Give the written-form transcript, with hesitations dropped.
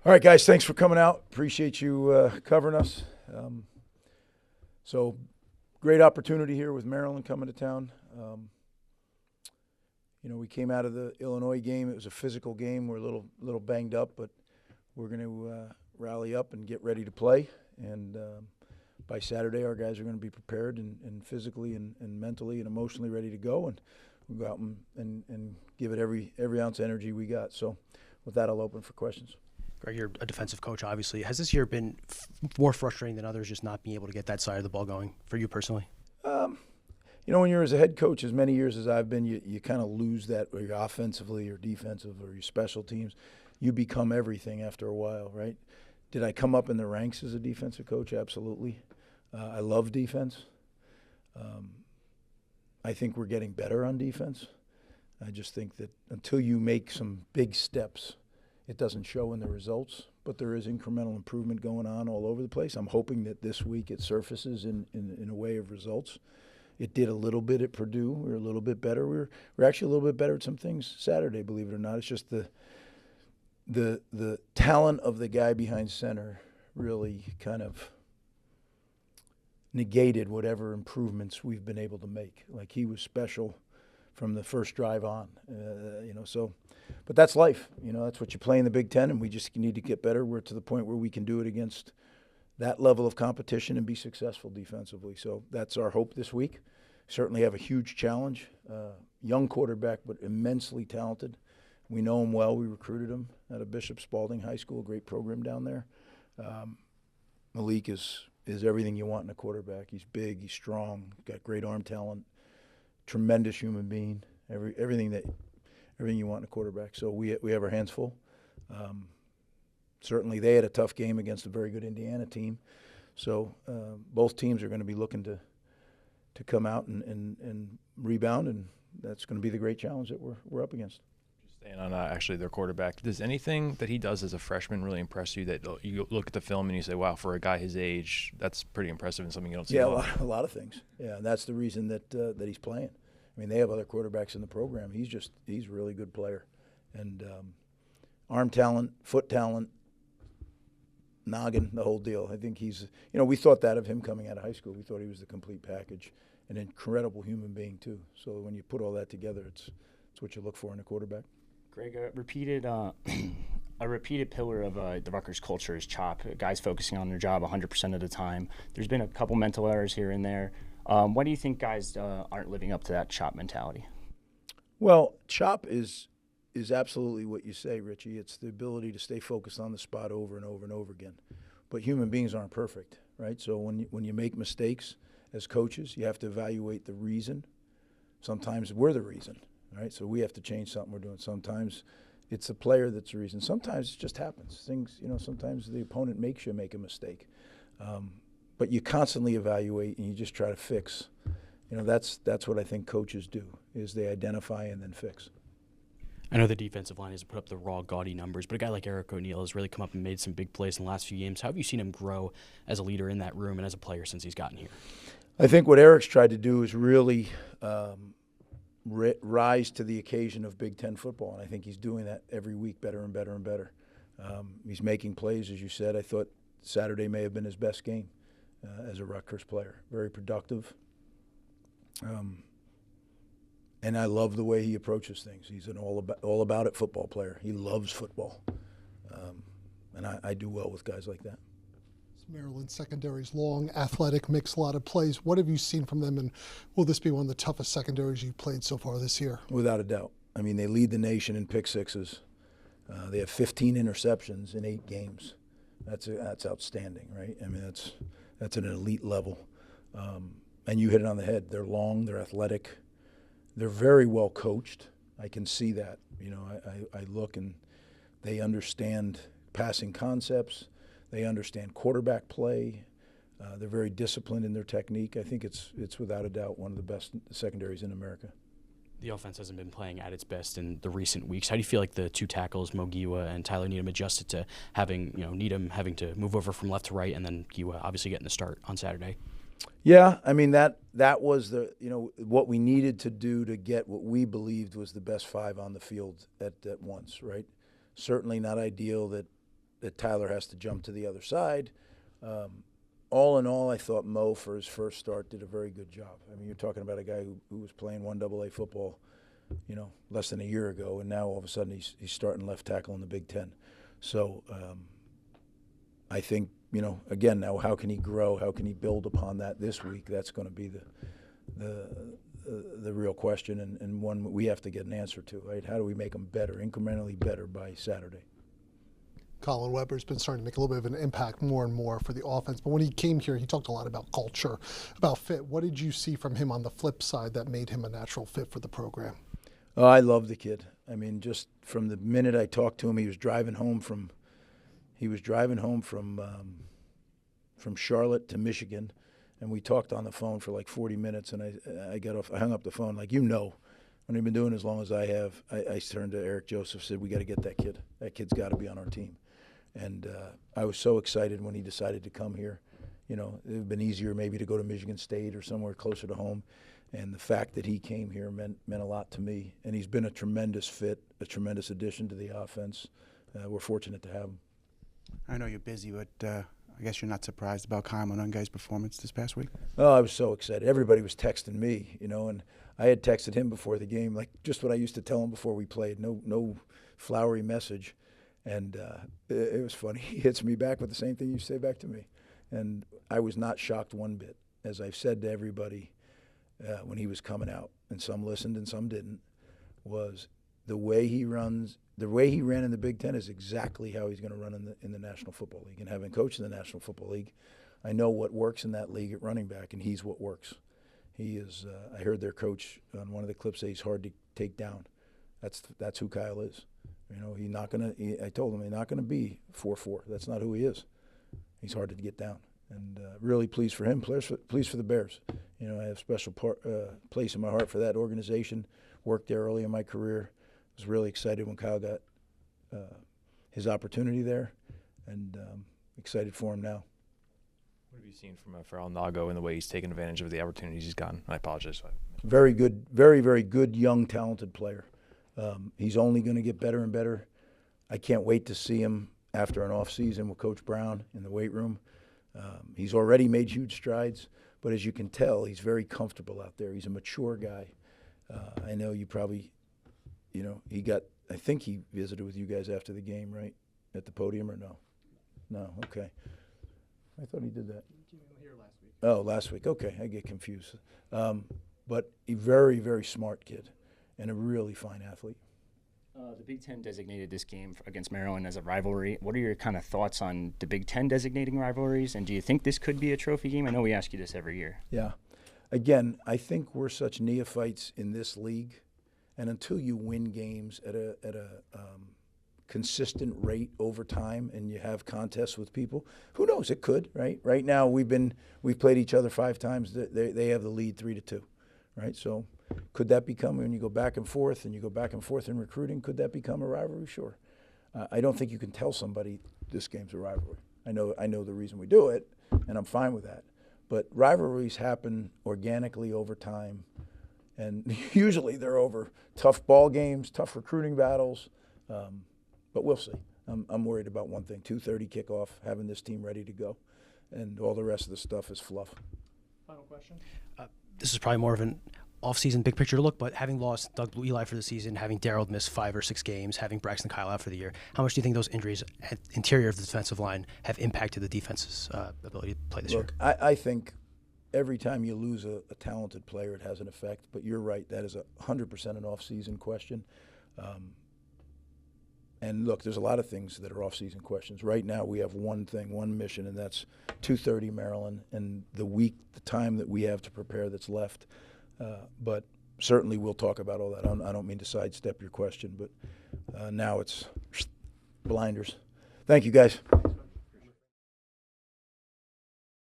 All right, guys, thanks for coming out. Appreciate you covering us. So, great opportunity here with Maryland coming to town. We came out of the Illinois game. It was a physical game. We're a little banged up, but we're going to rally up and get ready to play. And by Saturday, our guys are going to be prepared and physically and mentally and emotionally ready to go. And we'll go out and give it every ounce of energy we got. So, with that, I'll open for questions. Greg, you're a defensive coach, obviously. Has this year been more frustrating than others, just not being able to get that side of the ball going for you personally? When you're as a head coach as many years as I've been, you kind of lose that, whether you're offensively or defensive or your special teams. You become everything after a while, right? Did I come up in the ranks as a defensive coach? Absolutely. I love defense. I think we're getting better on defense. I just think that until you make some big steps, it doesn't show in the results, but there is incremental improvement going on all over the place. I'm hoping that this week it surfaces in a way of results. It did a little bit at Purdue. We were a little bit better. We're actually a little bit better at some things Saturday, believe it or not. It's just the talent of the guy behind center really kind of negated whatever improvements we've been able to make. Like, he was special from the first drive on, but that's life. That's what you play in the Big Ten, and we just need to get better. We're to the point where we can do it against that level of competition and be successful defensively. So that's our hope this week. Certainly have a huge challenge. Young quarterback, but immensely talented. We know him well. We recruited him out of Bishop Spalding High School, a great program down there. Malik is everything you want in a quarterback. He's big, he's strong, got great arm talent, tremendous human being, everything you want in a quarterback. So we have our hands full. Certainly they had a tough game against a very good Indiana team. So both teams are going to be looking to come out and rebound, and that's going to be the great challenge that we're up against. Just staying on actually their quarterback, does anything that he does as a freshman really impress you, that you look at the film and you say, wow, for a guy his age, that's pretty impressive and something you don't see a lot? A lot of things. Yeah, and that's the reason that he's playing. I mean, they have other quarterbacks in the program. He's a really good player. And arm talent, foot talent, noggin, the whole deal. I think he's, we thought that of him coming out of high school. We thought he was the complete package, an incredible human being too. So when you put all that together, it's what you look for in a quarterback. Greg, a repeated pillar of the Rutgers culture is CHOP, guys focusing on their job 100% of the time. There's been a couple mental errors here and there. Why do you think guys aren't living up to that CHOP mentality? Well, CHOP is absolutely what you say, Richie. It's the ability to stay focused on the spot over and over and over again. But human beings aren't perfect, right? So when you make mistakes as coaches, you have to evaluate the reason. Sometimes we're the reason, right? So we have to change something we're doing. Sometimes it's the player that's the reason. Sometimes it just happens. Things, sometimes the opponent makes you make a mistake. But you constantly evaluate and you just try to fix. That's what I think coaches do, is they identify and then fix. I know the defensive line hasn't put up the raw, gaudy numbers, but a guy like Eric O'Neal has really come up and made some big plays in the last few games. How have you seen him grow as a leader in that room and as a player since he's gotten here? I think what Eric's tried to do is really rise to the occasion of Big Ten football, and I think he's doing that every week better and better and better. He's making plays, as you said. I thought Saturday may have been his best game as a Rutgers player. Very productive. And I love the way he approaches things. He's an all about it football player. He loves football. And I do well with guys like that. Maryland secondary's long, athletic, makes a lot of plays. What have you seen from them, and will this be one of the toughest secondaries you've played so far this year? Without a doubt. I mean, they lead the nation in pick sixes. They have 15 interceptions in 8 games. That's outstanding, right? I mean, that's at an elite level. And you hit it on the head. They're long, they're athletic, they're very well coached. I can see that. I look and they understand passing concepts. They understand quarterback play. They're very disciplined in their technique. I think it's without a doubt one of the best secondaries in America. The offense hasn't been playing at its best in the recent weeks. How do you feel like the two tackles, Mo Giwa and Tyler Needham, adjusted to having, Needham having to move over from left to right, and then Giwa obviously getting the start on Saturday? Yeah, I mean, that was what we needed to do to get what we believed was the best 5 on the field at once, right? Certainly not ideal that that Tyler has to jump to the other side. All in all, I thought Mo, for his first start, did a very good job. I mean, you're talking about a guy who was playing 1AA football, less than a year ago, and now all of a sudden he's starting left tackle in the Big Ten. So I think, again, now how can he grow? How can he build upon that this week? That's going to be the real question, and one we have to get an answer to, right? How do we make him better, incrementally better by Saturday? Colin Weber's been starting to make a little bit of an impact more and more for the offense. But when he came here, he talked a lot about culture, about fit. What did you see from him on the flip side that made him a natural fit for the program? Oh, I love the kid. I mean, just from the minute I talked to him, he was driving hung from Charlotte to Michigan, and we talked on the phone for like 40 minutes. And I hung up the phone, like, when he'd been doing as long as I have. I turned to Eric Joseph, said, we got to get that kid. That kid's got to be on our team. And I was so excited when he decided to come here. It would have been easier maybe to go to Michigan State or somewhere closer to home. And the fact that he came here meant a lot to me. And he's been a tremendous fit, a tremendous addition to the offense. We're fortunate to have him. I know you're busy, but I guess you're not surprised about Kyle Monungai's performance this past week? Oh, I was so excited. Everybody was texting me, and I had texted him before the game, like just what I used to tell him before we played, no flowery message. And it was funny. He hits me back with the same thing you say back to me. And I was not shocked one bit. As I've said to everybody when he was coming out, and some listened and some didn't, was the way he ran in the Big Ten is exactly how he's going to run in the National Football League. And having coached in the National Football League, I know what works in that league at running back, and he's what works. He is. I heard their coach on one of the clips say he's hard to take down. That's who Kyle is. He's not gonna. I told him he's not gonna be 4-4. That's not who he is. He's hard to get down, and really pleased for him. Pleased for the Bears. I have a special place in my heart for that organization. Worked there early in my career. Was really excited when Kyle got his opportunity there, and excited for him now. What have you seen from Farrell Nago and the way he's taken advantage of the opportunities he's gotten? I apologize. Very good, very, very good, young, talented player. He's only going to get better and better. I can't wait to see him after an off season with Coach Brown in the weight room. He's already made huge strides, but as you can tell, he's very comfortable out there. He's a mature guy. I know you probably, I think he visited with you guys after the game, right? At the podium or no? No, okay. I thought he did that. Here last week. Oh, last week. Okay, I get confused. But a very, very smart kid and a really fine athlete. The Big Ten designated this game against Maryland as a rivalry. What are your kind of thoughts on the Big Ten designating rivalries, and do you think this could be a trophy game? I know we ask you this every year. Yeah. Again, I think we're such neophytes in this league, and until you win games at a consistent rate over time and you have contests with people, who knows, it could, right? Right now we've played each other 5 times. They have the lead 3-2, right? So could that become, when you go back and forth in recruiting, could that become a rivalry? Sure. I don't think you can tell somebody this game's a rivalry. I know the reason we do it, and I'm fine with that. But rivalries happen organically over time, and usually they're over tough ball games, tough recruiting battles. But we'll see. I'm worried about one thing: 2:30 kickoff, having this team ready to go, and all the rest of the stuff is fluff. Final question. This is probably more of an off-season big picture look, but having lost Doug Blue Eli for the season, having Darrell miss 5 or 6 games, having Braxton Kyle out for the year, how much do you think those injuries at interior of the defensive line have impacted the defense's ability to play this year? Look, I think every time you lose a talented player, it has an effect. But you're right; that is 100% an off-season question. And look, there's a lot of things that are off-season questions. Right now, we have one thing, one mission, and that's 2:30 Maryland, and the time that we have to prepare that's left. But certainly, we'll talk about all that. I don't mean to sidestep your question, but now it's blinders. Thank you, guys.